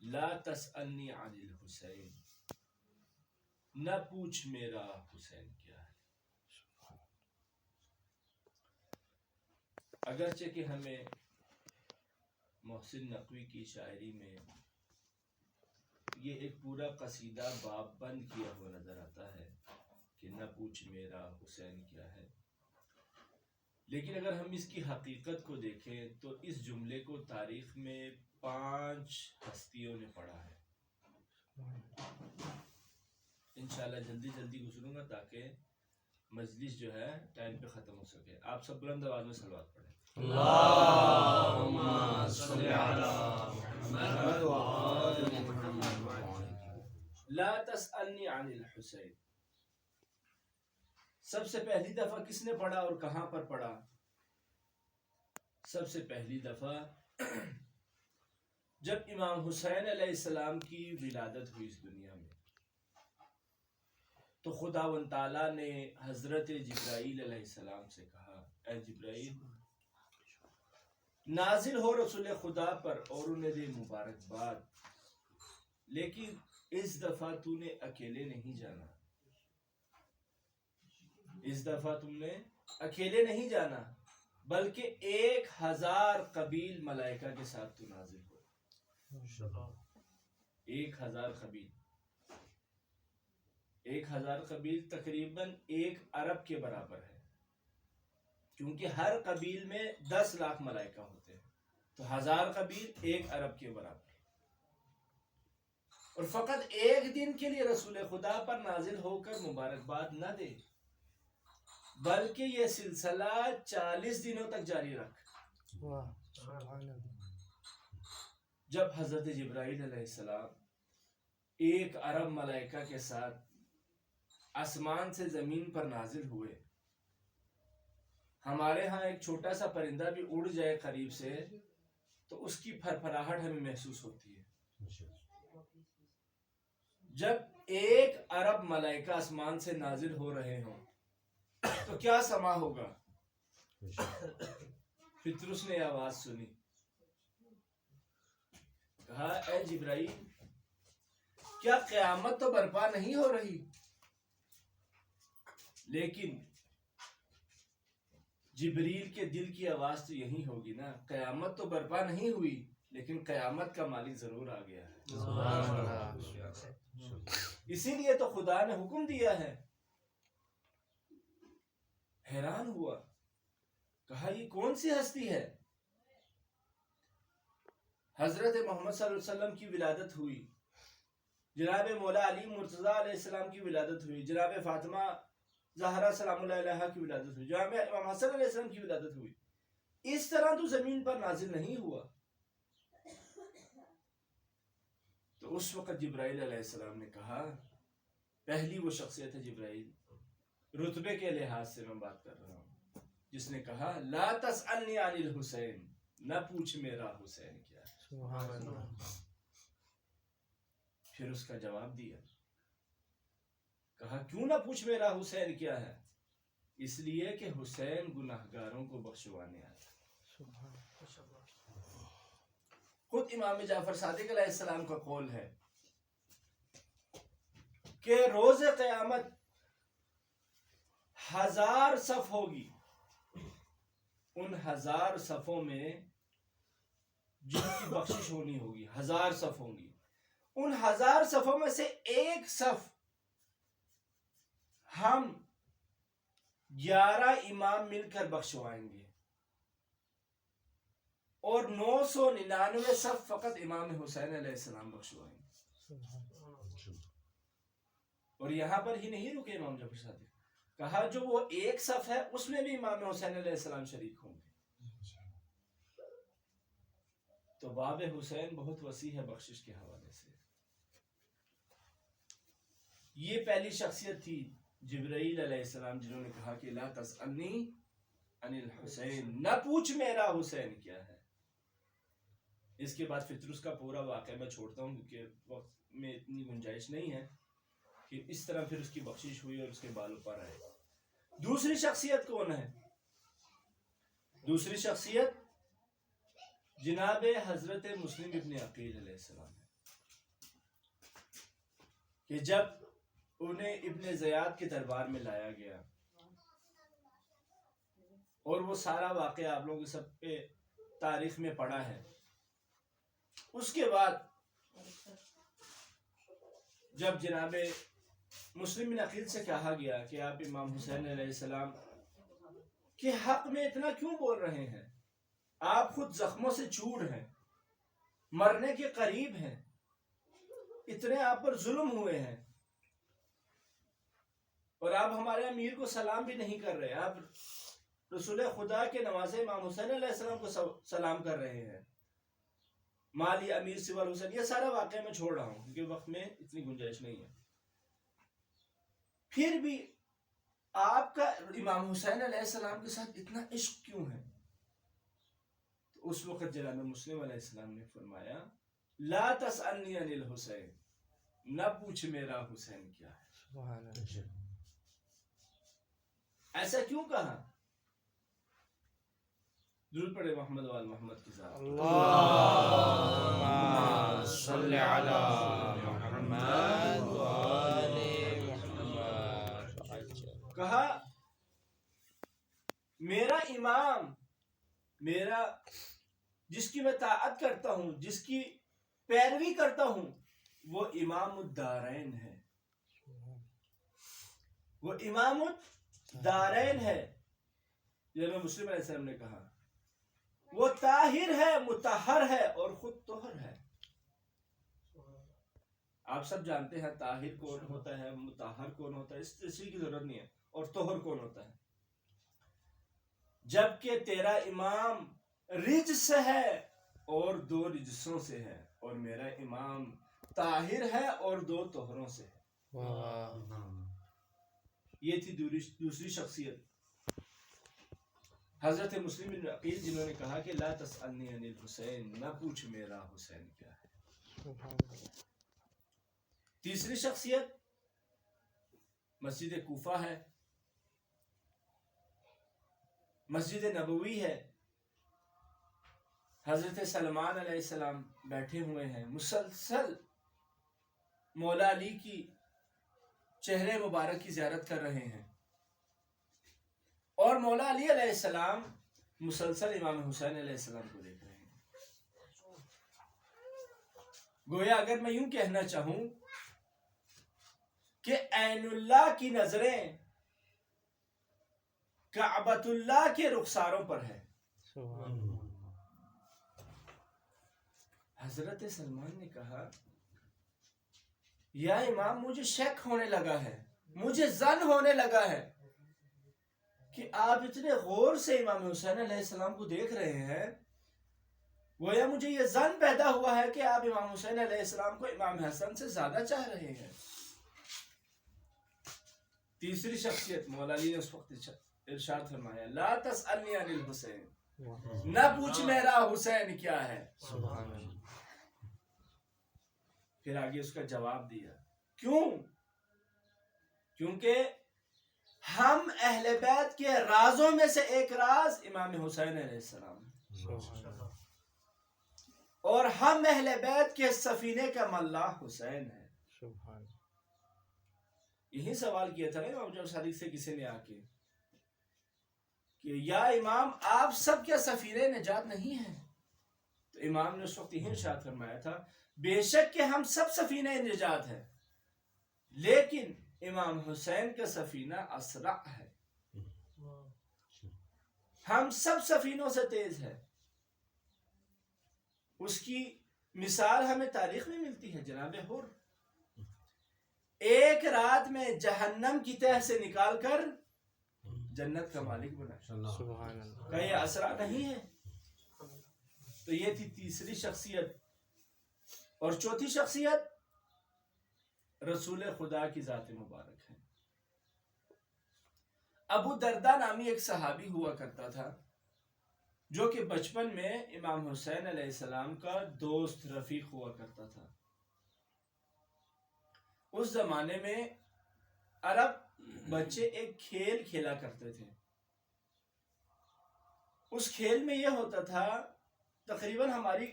لا تسألنی عن الحسین، نہ پوچھ میرا حسین کیا ہے۔ اگرچہ کہ ہمیں محسن نقوی کی شاعری میں یہ ایک پورا قصیدہ باب بند کیا ہوا نظر آتا ہے کہ نہ پوچھ میرا حسین کیا ہے، لیکن اگر ہم اس کی حقیقت کو دیکھیں تو اس جملے کو تاریخ میں 5 ہستیوں نے پڑھا ہے۔ انشاءاللہ جلدی جلدی گزروں گا تاکہ مجلس جو ہے ٹائم پہ ختم ہو سکے۔ آپ سب بلند آواز میں صلوات پڑھیں۔ اللہم صل علی محمد وآل محمد۔ لا تسألنی عن الحسین، سب سے پہلی دفعہ کس نے پڑھا اور کہاں پر پڑھا؟ سب سے پہلی دفعہ جب امام حسین علیہ السلام کی ولادت ہوئی اس دنیا میں، تو خداوند تعالیٰ نے حضرت جبرائیل علیہ السلام سے کہا، اے جبرائیل نازل ہو رسول خدا پر اور انہیں دے مبارکباد، لیکن اس دفعہ تو نے اکیلے نہیں جانا، اس دفعہ تم نے اکیلے نہیں جانا بلکہ 1000 قبیل ملائکہ کے ساتھ تو نازل ہو۔ 1000 قبیل، 1000 قبیل تقریباً 1 ارب کے برابر ہے، کیونکہ ہر قبیل میں 10 لاکھ ملائکہ ہوتے ہیں، تو 1000 قبیل 1 ارب کے برابر، اور فقط 1 دن کے لیے رسول خدا پر نازل ہو کر مبارکباد نہ دے بلکہ یہ سلسلہ 40 دنوں تک جاری رکھ۔ جب حضرت جبرائیل علیہ السلام 1 ارب ملائکہ کے ساتھ آسمان سے زمین پر نازل ہوئے، ہمارے ہاں ایک چھوٹا سا پرندہ بھی اڑ جائے قریب سے تو اس کی پھرپھراہٹ ہمیں محسوس ہوتی ہے۔ جب 1 ارب ملائکہ آسمان سے نازل ہو رہے ہوں تو کیا سما ہوگا؟ پطرس نے آواز سنی، کہا اے جبرائیل کیا قیامت تو برپا نہیں ہو رہی؟ لیکن جبریل کے دل کی آواز تو یہی ہوگی نا، قیامت تو برپا نہیں ہوئی لیکن قیامت کا مالک ضرور آ گیا ہے۔ اسی لیے تو خدا نے حکم دیا ہے۔ حیران ہوا، کہا یہ کون سی ہستی ہے؟ حضرت محمد صلی اللہ علیہ وسلم کی ولادت ہوئی، جناب مولا علی مرتضیٰ علیہ السلام کی ولادت ہوئی، جناب فاطمہ زہرا سلام اللہ علیہا کی ولادت ہوئی، جناب امام حسن علیہ السلام کی ولادت ہوئی، اس طرح تو زمین پر نازل نہیں ہوا۔ تو اس وقت جبرائیل علیہ السلام نے کہا، پہلی وہ شخصیت ہے جبرائیل، رتبے کے لحاظ سے میں بات کر رہا ہوں، جس نے کہا لا تسألنی عن الحسین، نہ پوچھ میرا حسین کیا ہے۔ سبحان اللہ۔ پھر اس کا جواب دیا، کہا کیوں نہ پوچھ میرا حسین کیا ہے؟ اس لیے کہ حسین گناہگاروں کو بخشوانے آتا۔ خود امام جعفر صادق علیہ السلام کا قول ہے کہ روز قیامت 1000 صف ہوگی، ان 1000 صفوں میں جن کی بخشش ہونی ہوگی 1000 صف ہوں گی، ان 1000 صفوں میں سے 1 صف ہم 11 امام مل کر بخشوائیں گے، اور 999 صف فقط امام حسین علیہ السلام بخشوائیں گے۔ اور یہاں پر ہی نہیں رکے امام جعفر صادق، کہا جو وہ 1 صف ہے اس میں بھی امام حسین علیہ السلام شریک ہوں گے۔ تو باب حسین بہت وسیع ہے بخشش کے حوالے سے۔ یہ پہلی شخصیت تھی جبرائیل علیہ السلام، جنہوں نے کہا کہ لا تسألنی عن الحسین، نہ پوچھ میرا حسین کیا ہے۔ اس کے بعد فطرس کا پورا واقعہ میں چھوڑتا ہوں کیونکہ وقت میں اتنی گنجائش نہیں ہے کہ اس طرح پھر اس کی بخشش ہوئی اور اس کے بالوں پر آئے۔ دوسری شخصیت کون ہے؟ دوسری شخصیت جناب حضرت مسلم ابن عقیل علیہ السلام ہے۔ کہ جب انہیں ابن زیاد کے دربار میں لایا گیا اور وہ سارا واقعہ آپ لوگوں کے سب پہ تاریخ میں پڑھا ہے، اس کے بعد جب جناب مسلم بن عقیل سے کہا گیا کہ آپ امام حسین علیہ السلام کے حق میں اتنا کیوں بول رہے ہیں، آپ خود زخموں سے چور ہیں، مرنے کے قریب ہیں، اتنے آپ پر ظلم ہوئے ہیں، اور آپ ہمارے امیر کو سلام بھی نہیں کر رہے، آپ رسول خدا کے نواسے امام حسین علیہ السلام کو سلام کر رہے ہیں، مالی امیر سوال حسین، یہ سارا واقعہ میں چھوڑ رہا ہوں کیونکہ وقت میں اتنی گنجائش نہیں ہے۔ پھر بھی آپ کا امام حسین علیہ السلام کے ساتھ اتنا عشق کیوں ہے؟ تو اس وقت جناب مسلم علیہ السلام نے فرمایا لا تسألنی عن الحسین، نہ پوچھ میرا حسین کیا ہے۔ ایسا کیوں کہا؟ درود پڑھے محمد وآل محمد کی ذات۔ اللهم صل على محمد وآل محمد۔ کہا میرا امام، میرا جس کی میں طاعت کرتا ہوں، جس کی پیروی کرتا ہوں، وہ امام الدارین ہے، وہ امام الدارین ہے۔ جناب مسلم علیہ السلام نے کہا وہ طاہر ہے، مطہر ہے اور خود طہر ہے۔ آپ سب جانتے ہیں طاہر کون ہوتا ہے، مطہر کون ہوتا ہے، اس تشریح کی ضرورت نہیں ہے، اور طہر کون ہوتا ہے۔ جبکہ تیرا امام رجس ہے اور 2 رجسوں سے ہے، اور میرا امام طاہر ہے اور 2 طہروں سے ہے۔ یہ تھی دوسری شخصیت حضرت مسلم بن عقیل، جنہوں نے کہا کہ لا تسألنی عن الحسین، نہ پوچھ میرا حسین کیا ہے۔ تیسری شخصیت مسجد کوفہ ہے، مسجد نبوی ہے، حضرت سلمان علیہ السلام بیٹھے ہوئے ہیں، مسلسل مولا علی کی چہرے مبارک کی زیارت کر رہے ہیں، اور مولا علی علیہ السلام مسلسل امام حسین علیہ السلام کو دیکھ رہے ہیں۔ گویا اگر میں یوں کہنا چاہوں کہ عین اللہ کی نظریں کعبۃ اللہ کے رخساروں پر ہے۔ حضرت سلمان نے کہا یا امام، مجھے شک ہونے لگا ہے، مجھے ظن ہونے لگا ہے کہ آپ اتنے غور سے امام حسین علیہ السلام کو دیکھ رہے ہیں، گویا مجھے یہ ظن پیدا ہوا ہے کہ آپ امام حسین علیہ السلام کو امام حسن سے زیادہ چاہ رہے ہیں۔ تیسری شخصیت مولا علی نے اس وقت ارشاد فرمایا لا تسألنی عن الحسین، نہ پوچھ میرا حسین کیا ہے۔ پھر آگے اس کا جواب دیا، کیوں؟ کیونکہ ہم اہل بیت کے رازوں میں سے ایک راز امام حسین علیہ السلام ہے، اور ہم اہل بیت کے سفینے کا ملاح حسین ہے۔ یہی سوال کیا تھا نا امام جعفر صادق سے کسی نے آ کے کہ یا امام، آپ سب کیا سفینے نجات نہیں ہیں؟ تو امام نے اس وقت یہی ارشاد فرمایا تھا بے شک کہ ہم سب سفینے نجات ہیں، لیکن امام حسین کا سفینہ اسرع ہے، ہم سب سفینوں سے تیز ہے۔ اس کی مثال ہمیں تاریخ میں ملتی ہے، جناب حر ایک رات میں جہنم کی تہ سے نکال کر جنت کا مالک بنا۔ کیا یہ اسرع نہیں ہے؟ تو یہ تھی تیسری شخصیت۔ اور چوتھی شخصیت رسول خدا کی ذات مبارک ہے۔ ابو دردہ نامی ایک صحابی ہوا کرتا تھا جو کہ بچپن میں امام حسین علیہ السلام کا دوست رفیق ہوا کرتا تھا۔ اس زمانے میں عرب بچے ایک کھیل کھیلا کرتے تھے۔ اس کھیل میں یہ ہوتا تھا تقریباً ہماری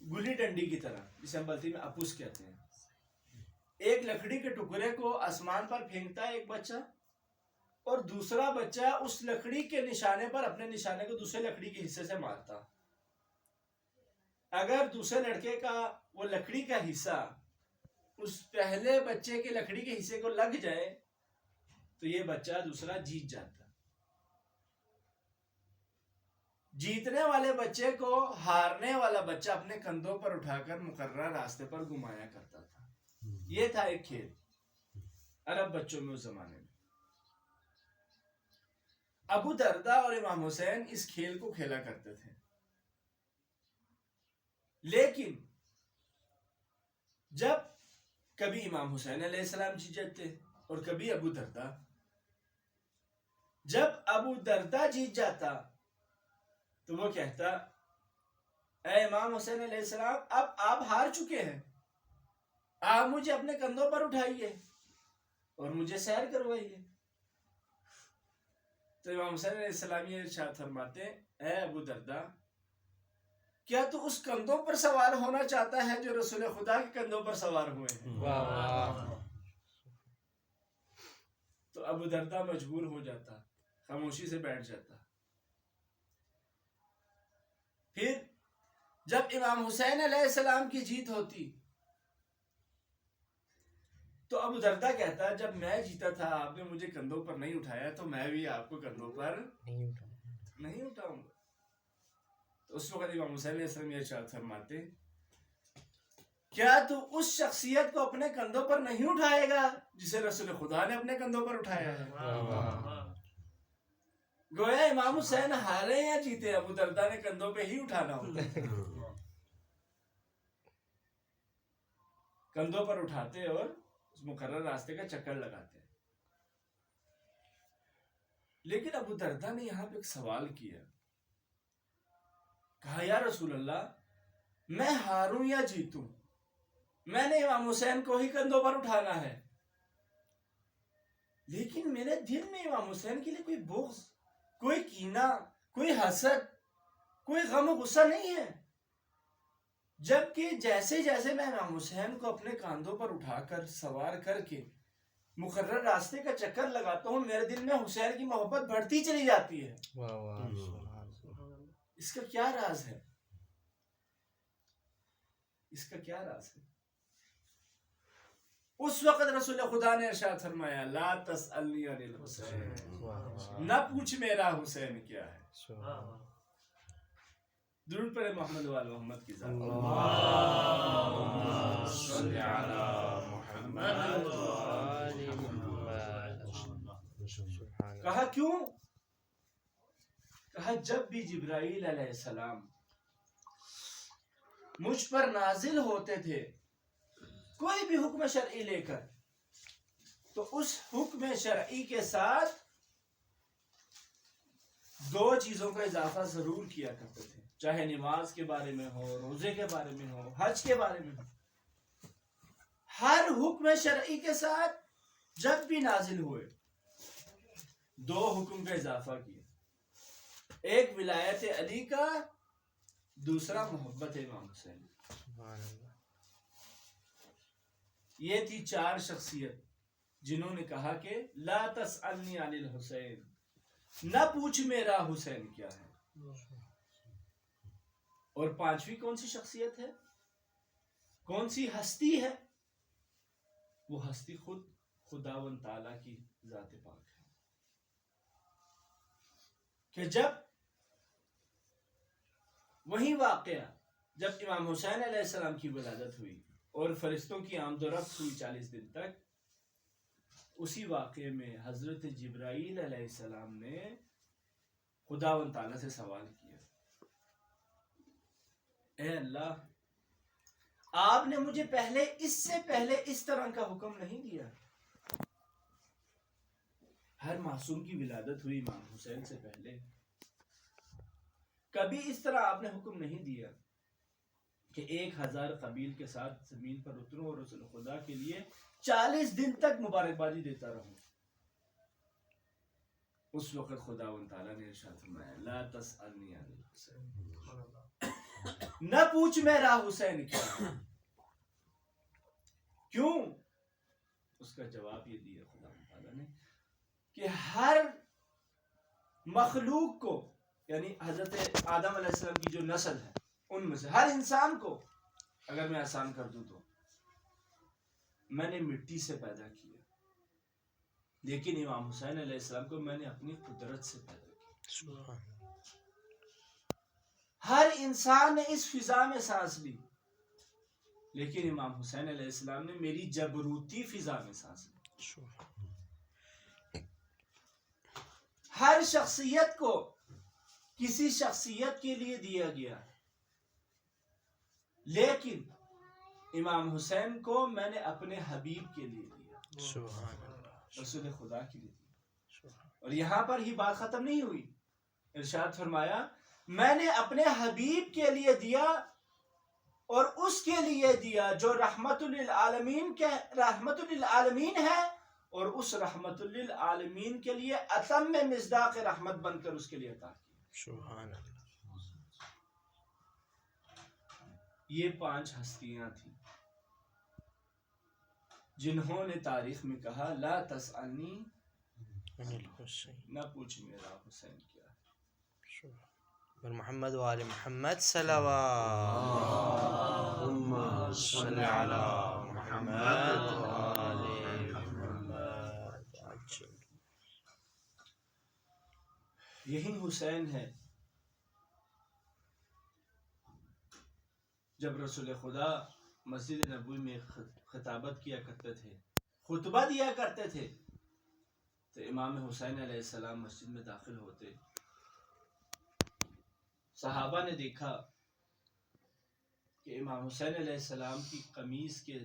گلی ڈنڈی کی طرح، جسے ہم بلتی میں اپوس کہتے ہیں۔ ایک لکڑی کے ٹکڑے کو آسمان پر پھینکتا ہے ایک بچہ، اور دوسرا بچہ اس لکڑی کے نشانے پر اپنے نشانے کو دوسرے لکڑی کے حصے سے مارتا۔ اگر دوسرے لڑکے کا وہ لکڑی کا حصہ اس پہلے بچے کے لکڑی کے حصے کو لگ جائے تو یہ بچہ دوسرا جیت جاتا۔ جیتنے والے بچے کو ہارنے والا بچہ اپنے کندھوں پر اٹھا کر مقررہ راستے پر گھمایا کرتا تھا۔ یہ تھا ایک کھیل عرب بچوں میں اس زمانے میں۔ ابو دردہ اور امام حسین اس کھیل کو کھیلا کرتے تھے، لیکن جب کبھی امام حسین علیہ السلام جیت جاتے اور کبھی ابو دردہ، جب ابو دردہ جیت جاتا تو وہ کہتا اے امام حسین علیہ السلام، اب آپ ہار چکے ہیں، آپ مجھے اپنے کندھوں پر اٹھائیے اور مجھے سیر کروائیے۔ تو امام حسین علیہ السلام یہ ارشاد فرماتے اے ابو دردہ، کیا تو اس کندھوں پر سوار ہونا چاہتا ہے جو رسول خدا کے کندھوں پر سوار ہوئے ہیں؟ تو ابو دردہ مجبور ہو جاتا، خاموشی سے بیٹھ جاتا۔ پھر جب امام حسین علیہ السلام کی جیت ہوتی تو ابو دردہ کہتا جب میں جیتا تھا آپ نے مجھے کندھوں پر نہیں اٹھایا تو میں بھی آپ کو کندھوں پر نہیں اٹھاؤں گا۔ تو اس وقت امام حسین علیہ السلام یہ ارشاد فرماتے کیا تو اس شخصیت کو اپنے کندھوں پر نہیں اٹھائے گا جسے رسول خدا نے اپنے کندھوں پر اٹھایا ہے؟ گویا امام حسین ہارے یا جیتے ابو دردہ نے کندھوں پہ ہی اٹھانا ہوتا، کندھوں پر اٹھاتے اور اس مقرر راستے کا چکر لگاتے۔ لیکن ابو دردہ نے یہاں پہ ایک سوال کیا، کہا یا رسول اللہ، میں ہاروں یا جیتوں، میں نے امام حسین کو ہی کندھوں پر اٹھانا ہے، لیکن میرے دل میں امام حسین کے لیے کوئی بغض، کوئی کینہ، کوئی حسد، کوئی غم و غصہ نہیں ہے، جبکہ جیسے جیسے میں امام حسین کو اپنے کاندھوں پر اٹھا کر سوار کر کے مقرر راستے کا چکر لگاتا ہوں میرے دل میں حسین کی محبت بڑھتی چلی جاتی ہے۔ اس کا کیا راز ہے؟ اس کا کیا راز ہے؟ اس وقت رسول خدا نے ارشاد فرمایا لا تسألنی عن الحسین، نہ پوچھ میرا حسین کیا ہے۔ درود پڑھے محمد وآل محمد کی ذات۔ اللہم صلی علی محمد وآل محمد۔ کہا کیوں؟ کہا جب بھی جبرائیل علیہ السلام مجھ پر نازل ہوتے تھے کوئی بھی حکم شرعی لے کر، تو اس حکم شرعی کے ساتھ دو چیزوں کا اضافہ ضرور کیا کرتے تھے، چاہے نماز کے بارے میں ہو، روزے کے بارے میں ہو، حج کے بارے میں ہو۔ ہر حکم شرعی کے ساتھ جب بھی نازل ہوئے دو حکم کا اضافہ کیا، ایک ولایت علی کا، دوسرا محبت امام حسین۔ یہ تھی چار شخصیت جنہوں نے کہا کہ لا تسألنی عن الحسین، نہ پوچھ میرا حسین کیا ہے۔ اور پانچویں کون سی شخصیت ہے، کون سی ہستی ہے؟ وہ ہستی خود خداوند تعالیٰ کی ذات پاک ہے، کہ جب وہی واقعہ جب امام حسین علیہ السلام کی ولادت ہوئی اور فرشتوں کی آمد و رفت ہوئی 40 دن تک، اسی واقعے میں حضرت جبرائیل علیہ السلام نے خداوند تعالیٰ سے سوال کیا، اے اللہ، آپ نے مجھے اس سے پہلے اس طرح کا حکم نہیں دیا۔ ہر معصوم کی ولادت ہوئی امام حسین سے پہلے، کبھی اس طرح آپ نے حکم نہیں دیا کہ 1000 قبیل کے ساتھ زمین پر اتروں اور رسول خدا کے لیے 40 دن تک مبارکبادی دیتا رہوں۔ اس وقت خداوند تعالیٰ نے ارشاد فرمایا لا تسألنی عن الحسین، نہ پوچھ میرا حسین کیا ہے۔ کیوں؟ اس کا جواب یہ دیا خدا تعالیٰ نے کہ ہر مخلوق کو، یعنی حضرت آدم علیہ السلام کی جو نسل ہے ان میں سے ہر انسان کو اگر میں آسان کر دوں تو میں نے مٹی سے پیدا کیا، لیکن امام حسین علیہ السلام کو میں نے اپنی قدرت سے پیدا کیا۔ ہر انسان نے اس فضا میں سانس لی، لیکن امام حسین علیہ السلام نے میری جبروتی فضا میں سانس لی۔ ہر شخصیت کو کسی شخصیت کے لیے دیا گیا، لیکن امام حسین کو میں نے اپنے حبیب کے لیے دیا، رسول خدا کے لیے دیا۔ اور یہاں پر ہی بات ختم نہیں ہوئی، ارشاد فرمایا میں نے اپنے حبیب کے لیے دیا اور اس کے لیے دیا جو رحمت للعالمین ہے، اور اس رحمت للعالمین کے لیے اتم مصداق رحمت بن کر اس کے لیے عطا کیا۔ سبحان اللہ۔ یہ 5 ہستیاں تھیں جنہوں نے تاریخ میں کہا لا تسألنی، نہ پوچھ میرا حسین کیا ہے۔ اور محمد و آل محمد صلوات اللہم صلی علی محمد و آل محمد۔ یہی حسین ہے جب رسول خدا مسجد نبوی میں خطابت کیا کرتے تھے، خطبہ دیا کرتے تھے، تو امام حسین علیہ السلام مسجد میں داخل ہوتے، صحابہ نے دیکھا کہ امام حسین علیہ السلام کی قمیص کے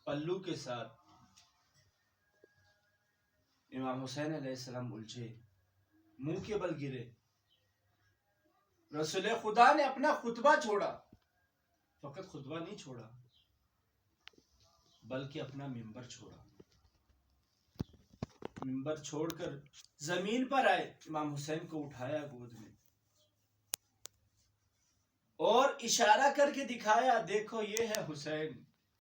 پلو کے ساتھ امام حسین علیہ السلام الجھے، منہ کے بل گرے۔ رسول خدا نے اپنا خطبہ چھوڑا، فقط خطبہ نہیں چھوڑا بلکہ اپنا منبر چھوڑا، منبر چھوڑ کر زمین پر آئے، امام حسین کو اٹھایا گود میں اور اشارہ کر کے دکھایا دیکھو یہ ہے حسین،